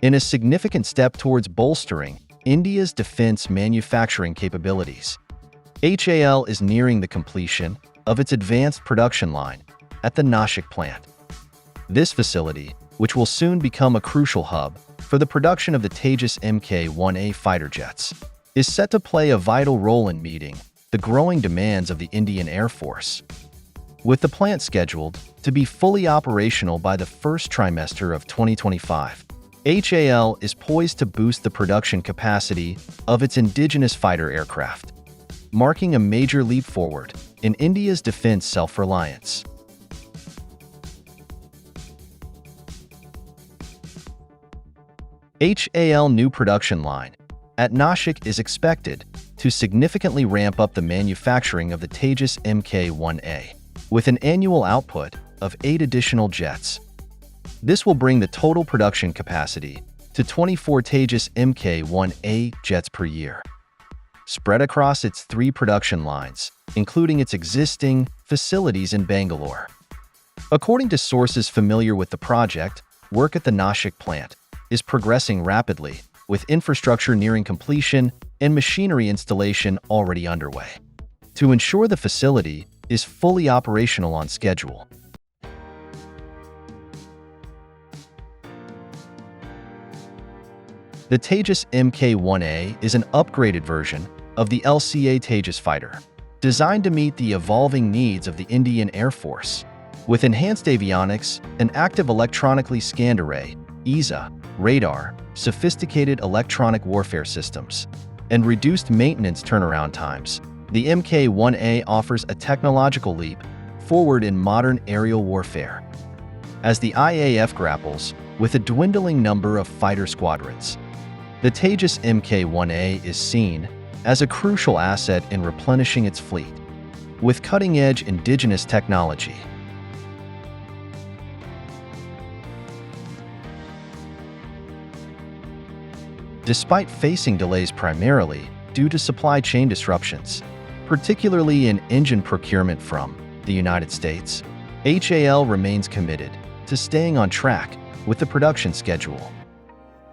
in a significant step towards bolstering India's defense manufacturing capabilities. HAL is nearing the completion of its advanced production line at the Nashik plant. This facility, which will soon become a crucial hub for the production of the Tejas Mk1A fighter jets, is set to play a vital role in meeting the growing demands of the Indian Air Force. With the plant scheduled to be fully operational by the first trimester of 2025, HAL is poised to boost the production capacity of its indigenous fighter aircraft, marking a major leap forward in India's defense self-reliance. HAL new production line at Nashik is expected to significantly ramp up the manufacturing of the Tejas Mk1A, with an annual output of 8 additional jets. This will bring the total production capacity to 24 Tejas Mk1A jets per year, spread across its 3 production lines, including its existing facilities in Bangalore. According to sources familiar with the project, work at the Nashik plant is progressing rapidly, with infrastructure nearing completion and machinery installation already underway, to ensure the facility is fully operational on schedule. The Tejas Mk1A is an upgraded version of the LCA Tejas fighter, designed to meet the evolving needs of the Indian Air Force. With enhanced avionics, an active electronically scanned array, ESA, radar, sophisticated electronic warfare systems, and reduced maintenance turnaround times, the Mk1A offers a technological leap forward in modern aerial warfare. As the IAF grapples with a dwindling number of fighter squadrons, the Tejas Mk1A is seen as a crucial asset in replenishing its fleet with cutting-edge indigenous technology. Despite facing delays primarily due to supply chain disruptions, particularly in engine procurement from the United States, HAL remains committed to staying on track with the production schedule.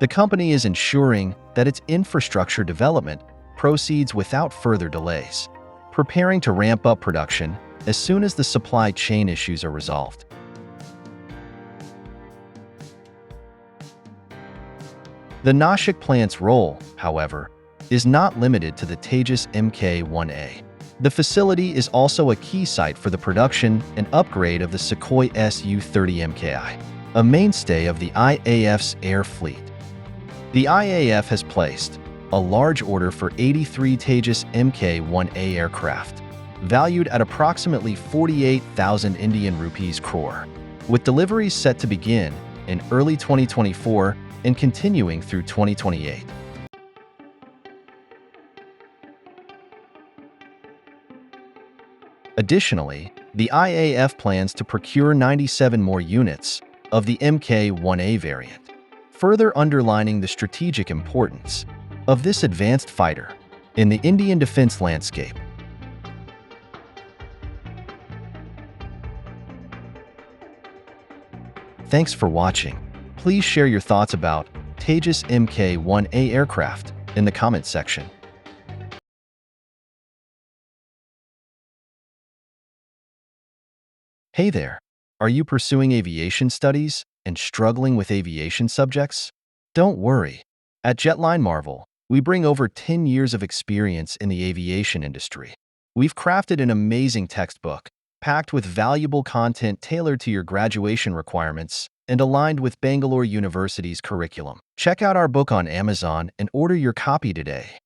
The company is ensuring that its infrastructure development proceeds without further delays, preparing to ramp up production as soon as the supply chain issues are resolved. The Nashik plant's role, however, is not limited to the Tejas Mk1A. The facility is also a key site for the production and upgrade of the Sukhoi Su-30MKI, a mainstay of the IAF's air fleet. The IAF has placed a large order for 83 Tejas Mk1A aircraft, valued at approximately 48,000 Indian rupees crore, with deliveries set to begin in early 2024 and continuing through 2028. Additionally, the IAF plans to procure 97 more units of the Mk1A variant, further underlining the strategic importance of this advanced fighter in the Indian defense landscape. Thanks for watching. Please share your thoughts about Tejas Mk1A aircraft in the comments section. Hey there! Are you pursuing aviation studies and struggling with aviation subjects? Don't worry. At Jetline Marvel, we bring over 10 years of experience in the aviation industry. We've crafted an amazing textbook, packed with valuable content tailored to your graduation requirements and aligned with Bangalore University's curriculum. Check out our book on Amazon and order your copy today.